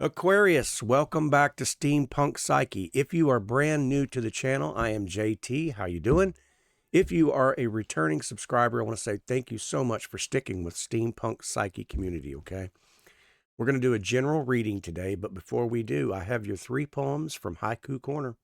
Aquarius, welcome back to Steampunk Psyche. If you are brand new to the channel, I am JT. How you doing? If you are a returning subscriber, I want to say thank you so much for sticking with Steampunk Psyche community, okay? We're going to do a general reading today, but before we do, I have your 3 poems from Haiku Corner.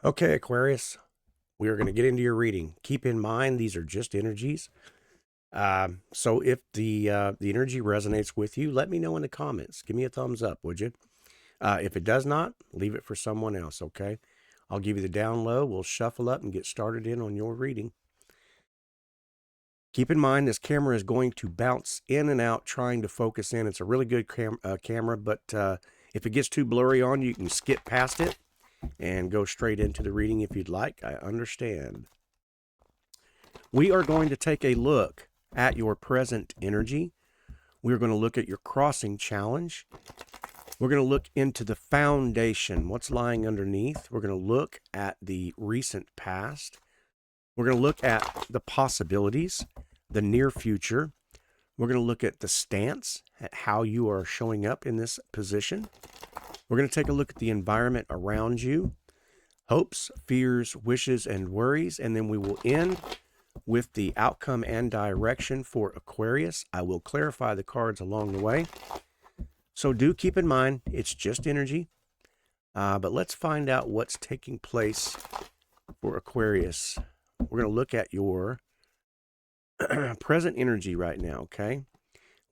Okay, Aquarius, we are going to get into your reading. Keep in mind, these are just energies. So if the energy resonates with you, let me know in the comments. Give me a thumbs up, would you? If it does not, leave it for someone else, okay? I'll give you the down low. We'll shuffle up and get started in on your reading. Keep in mind, this camera is going to bounce in and out trying to focus in. It's a really good camera, but if it gets too blurry on you, you can skip past it and go straight into the reading if you'd like. I understand. We are going to take a look at your present energy. We're going to look at your crossing challenge. We're going to look into the foundation, what's lying underneath. We're going to look at the recent past. We're going to look at the possibilities, the near future. We're going to look at the stance, at how you are showing up in this position. We're going to take a look at the environment around you, hopes, fears, wishes, and worries, and then we will end with the outcome and direction for Aquarius. I will clarify the cards along the way. So do keep in mind, it's just energy, but let's find out what's taking place for Aquarius. We're going to look at your present energy right now, okay?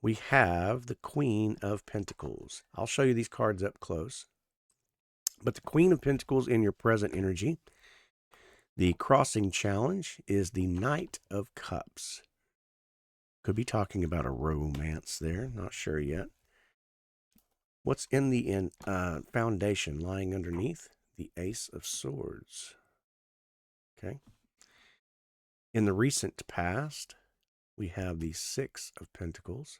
We have the Queen of Pentacles. I'll show you these cards up close. But the Queen of Pentacles in your present energy. The crossing challenge is the Knight of Cups. Could be talking about a romance there. Not sure yet. What's in the foundation lying underneath? The Ace of Swords. Okay. In the recent past, we have the Six of Pentacles.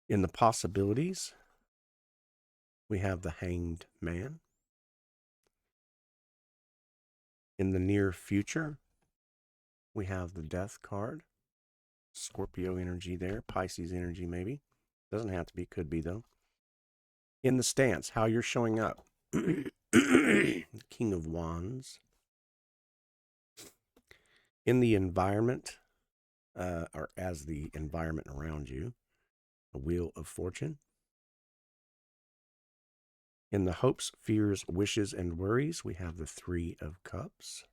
In the possibilities, we have the Hanged Man. In the near future, we have the Death card. Scorpio energy there, Pisces energy maybe. Doesn't have to be, could be though. In the stance, how you're showing up. The King of Wands. In the environment, or as the environment around you, the Wheel of Fortune. In the hopes, fears, wishes, and worries, we have the Three of Cups.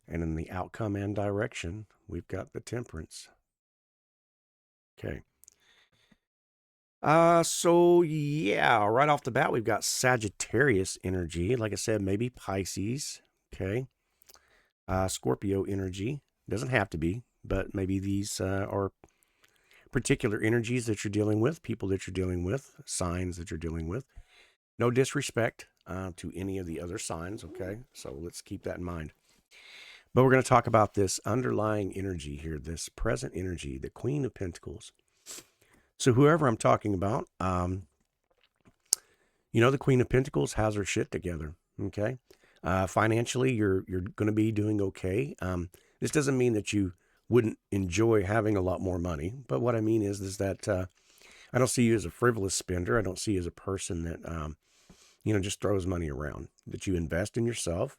And in the outcome and direction, we've got the Temperance. Okay. So yeah, right off the bat, we've got Sagittarius energy. Like I said, maybe Pisces. Okay. Scorpio energy. Doesn't have to be, but maybe these are particular energies that you're dealing with, people that you're dealing with, signs that you're dealing with. No disrespect to any of the other signs, okay? So let's keep that in mind. But we're going to talk about this underlying energy here, this present energy, the Queen of Pentacles. So whoever I'm talking about, you know, the Queen of Pentacles has her shit together, okay? Financially, you're going to be doing okay. This doesn't mean that you wouldn't enjoy having a lot more money, but what I mean is that I don't see you as a frivolous spender. I don't see you as a person that you know, just throws money around. That you invest in yourself.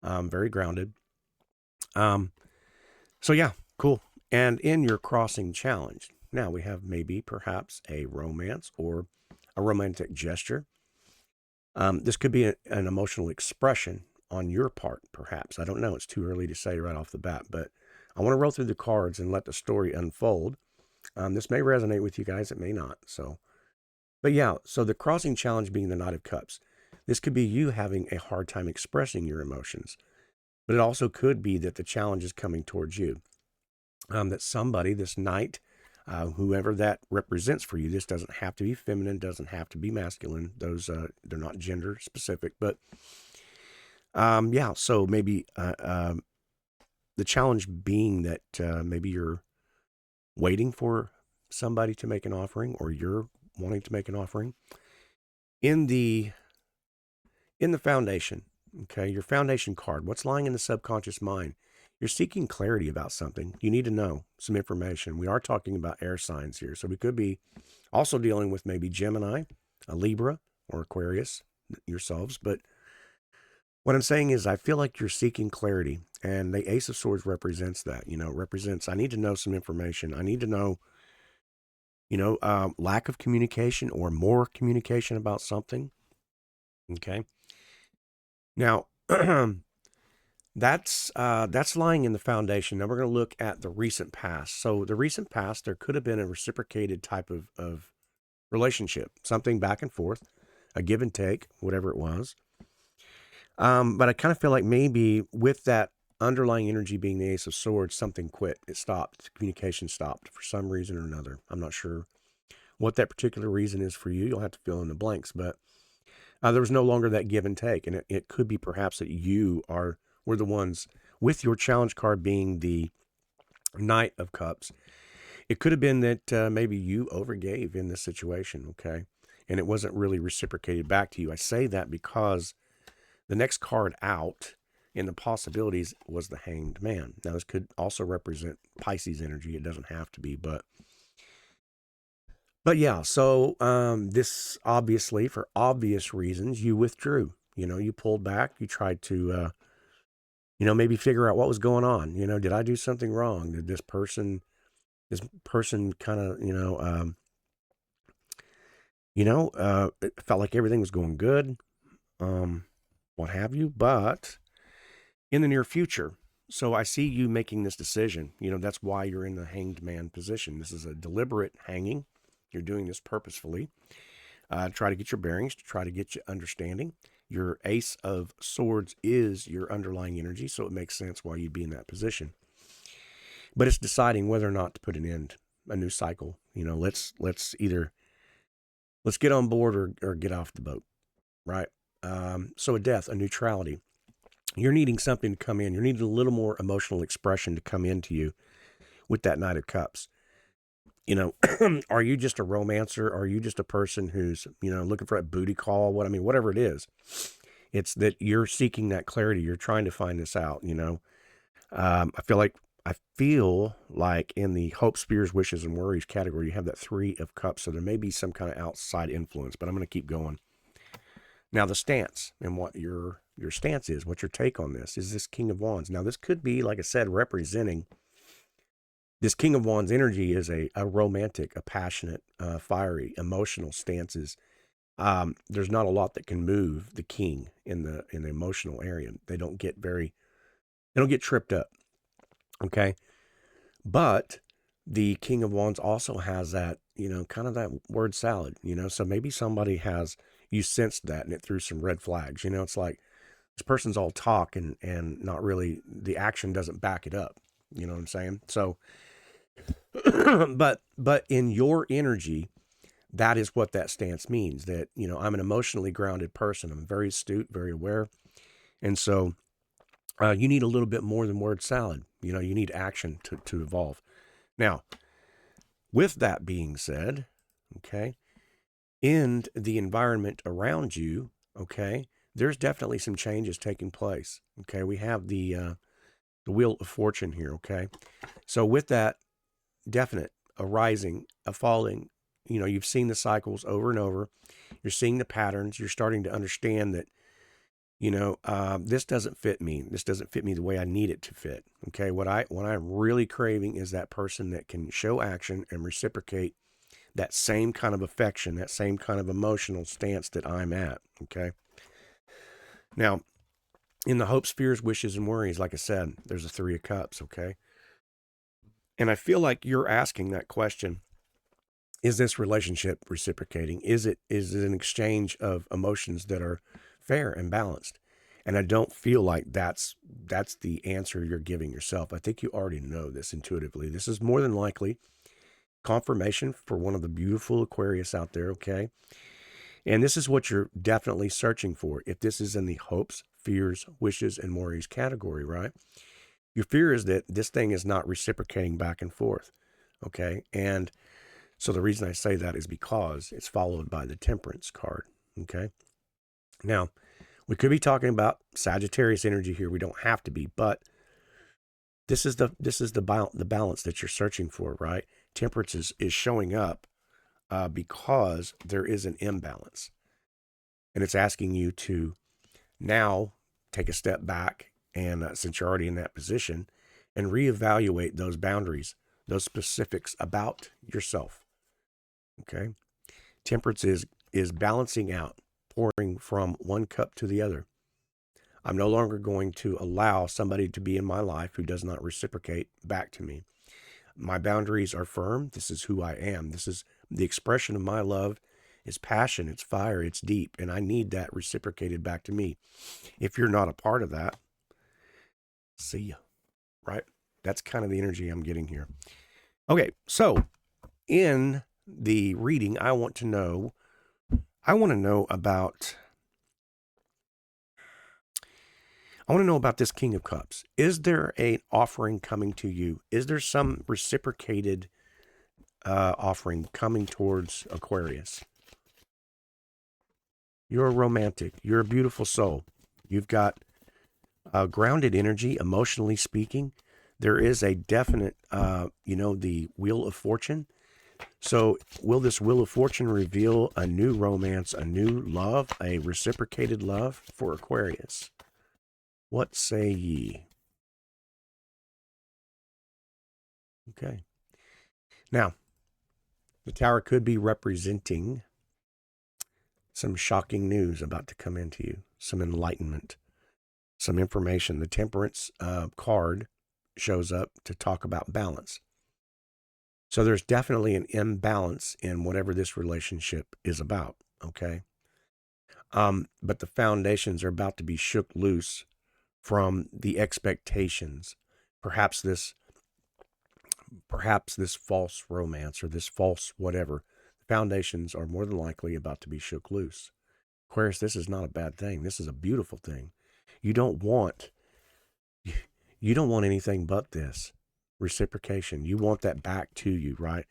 Very grounded. So yeah, cool. And in your crossing challenge, Now we have maybe perhaps a romance or a romantic gesture. This could be an emotional expression on your part, perhaps. I don't know. It's too early to say right off the bat, but I want to roll through the cards and let the story unfold. This may resonate with you guys. It may not. But yeah, so the crossing challenge being the Knight of Cups. This could be you having a hard time expressing your emotions, but it also could be that the challenge is coming towards you. That somebody, this knight, whoever that represents for you, this doesn't have to be feminine, doesn't have to be masculine. Those, they're not gender specific, but yeah, so maybe the challenge being that maybe you're waiting for somebody to make an offering, or you're wanting to make an offering in the foundation. Okay, your foundation card, what's lying in the subconscious mind? You're seeking clarity about something. You need to know some information. We are talking about air signs here, so we could be also dealing with maybe Gemini, a Libra, or Aquarius yourselves. But what I'm saying is I feel like you're seeking clarity, and the Ace of Swords represents that. Represents, I need to know some information. I need to know, lack of communication or more communication about something. Okay. Now, that's lying in the foundation. Now we're going to look at the recent past. So the recent past, there could have been a reciprocated type of relationship, something back and forth, a give and take, whatever it was. But I kind of feel like maybe with that underlying energy being the Ace of Swords, something quit. It stopped. Communication stopped for some reason or another. I'm not sure what that particular reason is for you. You'll have to fill in the blanks, but there was no longer that give and take. And it could be perhaps that you were the ones with your challenge card being the Knight of Cups. It could have been that maybe you overgave in this situation, okay? And it wasn't really reciprocated back to you. I say that because the next card out in the possibilities was the Hanged Man. Now, this could also represent Pisces energy. It doesn't have to be, but yeah, so this obviously, for obvious reasons, you withdrew. You pulled back. You tried to, maybe figure out what was going on. Did I do something wrong? Did this person kind of, it felt like everything was going good, what have you. But in the near future, so I see you making this decision. That's why you're in the Hanged Man position. This is a deliberate hanging. You're doing this purposefully. Try to get your bearings, to try to get you understanding. Your Ace of Swords is your underlying energy, so it makes sense why you'd be in that position. But it's deciding whether or not to put an end, a new cycle. Let's get on board or get off the boat, right? So a death, a neutrality. You're needing something to come in. You're needing a little more emotional expression to come into you with that Knight of Cups. Are you just a romancer? Are you just a person who's, looking for a booty call? Whatever it is, it's that you're seeking that clarity. You're trying to find this out, I feel like in the hopes, fears, wishes, and worries category, you have that Three of Cups. So there may be some kind of outside influence, but I'm going to keep going. Now the stance and what your stance is, what your take on this is this King of Wands. Now this could be, like I said, representing this King of Wands energy is a romantic, a passionate, fiery, emotional stances. There's not a lot that can move the king in the emotional area. They don't get tripped up. Okay. But the King of Wands also has that, kind of that word salad, so maybe somebody you sensed that and it threw some red flags. It's like this person's all talk and not really, the action doesn't back it up. You know what I'm saying? So, but in your energy, that is what that stance means, that, I'm an emotionally grounded person. I'm very astute, very aware. And so you need a little bit more than word salad. You need action to evolve. Now, with that being said, okay, in the environment around you, okay, there's definitely some changes taking place. Okay, we have the Wheel of Fortune here. Okay, so with that, definite, a rising, a falling, you've seen the cycles over and over. You're seeing the patterns. You're starting to understand that, This doesn't fit me. This doesn't fit me the way I need it to fit. Okay. What I'm really craving is that person that can show action and reciprocate that same kind of affection, that same kind of emotional stance that I'm at. Okay. Now, in the hopes, fears, wishes, and worries, like I said, there's a 3 of Cups. Okay. And I feel like you're asking that question. Is this relationship reciprocating? Is it an exchange of emotions that are fair and balanced? And I don't feel like that's the answer you're giving yourself. I think you already know this intuitively. This is more than likely confirmation for one of the beautiful Aquarius out there, okay? And this is what you're definitely searching for. If this is in the hopes, fears, wishes, and worries category, right? Your fear is that this thing is not reciprocating back and forth, okay? And so the reason I say that is because it's followed by the Temperance card, okay? Now, we could be talking about Sagittarius energy here. We don't have to be, but this is the balance that you're searching for, right? Temperance is showing up because there is an imbalance, and it's asking you to now take a step back, and since you're already in that position, and reevaluate those boundaries, those specifics about yourself. Okay, Temperance is balancing out, pouring from one cup to the other. I'm no longer going to allow somebody to be in my life who does not reciprocate back to me. My boundaries are firm. This is who I am. This is the expression of my love. It's passion, it's fire, it's deep, and I need that reciprocated back to me. If you're not a part of that, see ya, right? That's kind of the energy I'm getting here. Okay, so in the reading, I want to know about this King of Cups. Is there an offering coming to you? Is there some reciprocated offering coming towards Aquarius? You're a romantic. You're a beautiful soul. You've got grounded energy, emotionally speaking. There is a definite, the Wheel of Fortune. So will this Wheel of Fortune reveal a new romance, a new love, a reciprocated love for Aquarius? What say ye? Okay. Now, the Tower could be representing some shocking news about to come into you, some enlightenment, some information. The Temperance card shows up to talk about balance. So there's definitely an imbalance in whatever this relationship is about, okay? But the foundations are about to be shook loose from the expectations. Perhaps this false romance or this false whatever. The foundations are more than likely about to be shook loose. Aquarius, this is not a bad thing. This is a beautiful thing. You don't want anything but this reciprocation. You want that back to you, right?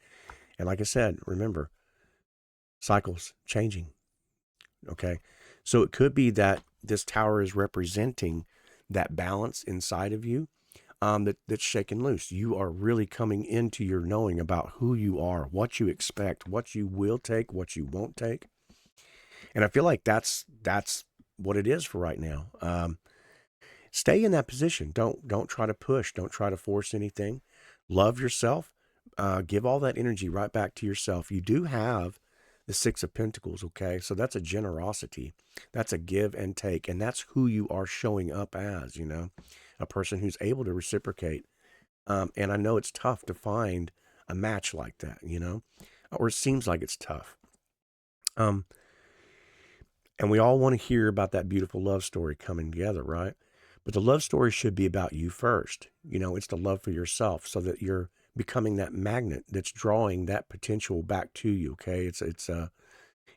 And like I said, remember, cycles changing. Okay. So it could be that this Tower is representing that balance inside of you that's shaken loose. You are really coming into your knowing about who you are, what you expect, what you will take, what you won't take. And I feel like that's what it is for right now. Stay in that position. Don't try to push. Don't try to force anything. Love yourself. Give all that energy right back to yourself. You do have the 6 of Pentacles, okay? So that's a generosity. That's a give and take. And that's who you are showing up as, a person who's able to reciprocate. And I know it's tough to find a match like that, or it seems like it's tough. And we all want to hear about that beautiful love story coming together, right? But the love story should be about you first. It's the love for yourself so that you're becoming that magnet that's drawing that potential back to you, okay? It's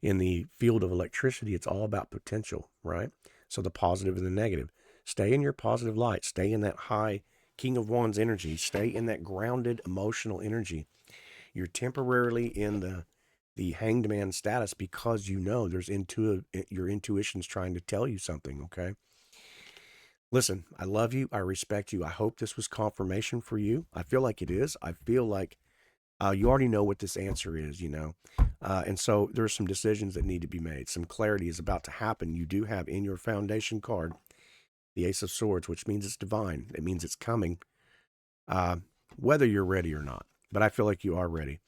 in the field of electricity, it's all about potential, right? So the positive and the negative. Stay in your positive light. Stay in that high King of Wands energy. Stay in that grounded emotional energy. You're temporarily in the Hanged Man status because there's your intuition's trying to tell you something, okay? Listen, I love you. I respect you. I hope this was confirmation for you. I feel like it is. I feel like You already know what this answer is, you know. And so there's some decisions that need to be made. Some clarity is about to happen. You do have in your foundation card the Ace of Swords, which means it's divine. It means it's coming, uh, whether you're ready or not. But I feel like you are ready.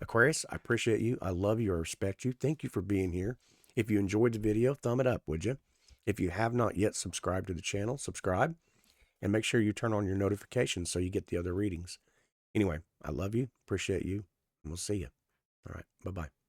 Aquarius, I appreciate you. I love you. I respect you. Thank you for being here. If you enjoyed the video, thumb it up, would you? If you have not yet subscribed to the channel, subscribe. And make sure you turn on your notifications so you get the other readings. Anyway, I love you. Appreciate you. And we'll see you. All right. Bye-bye.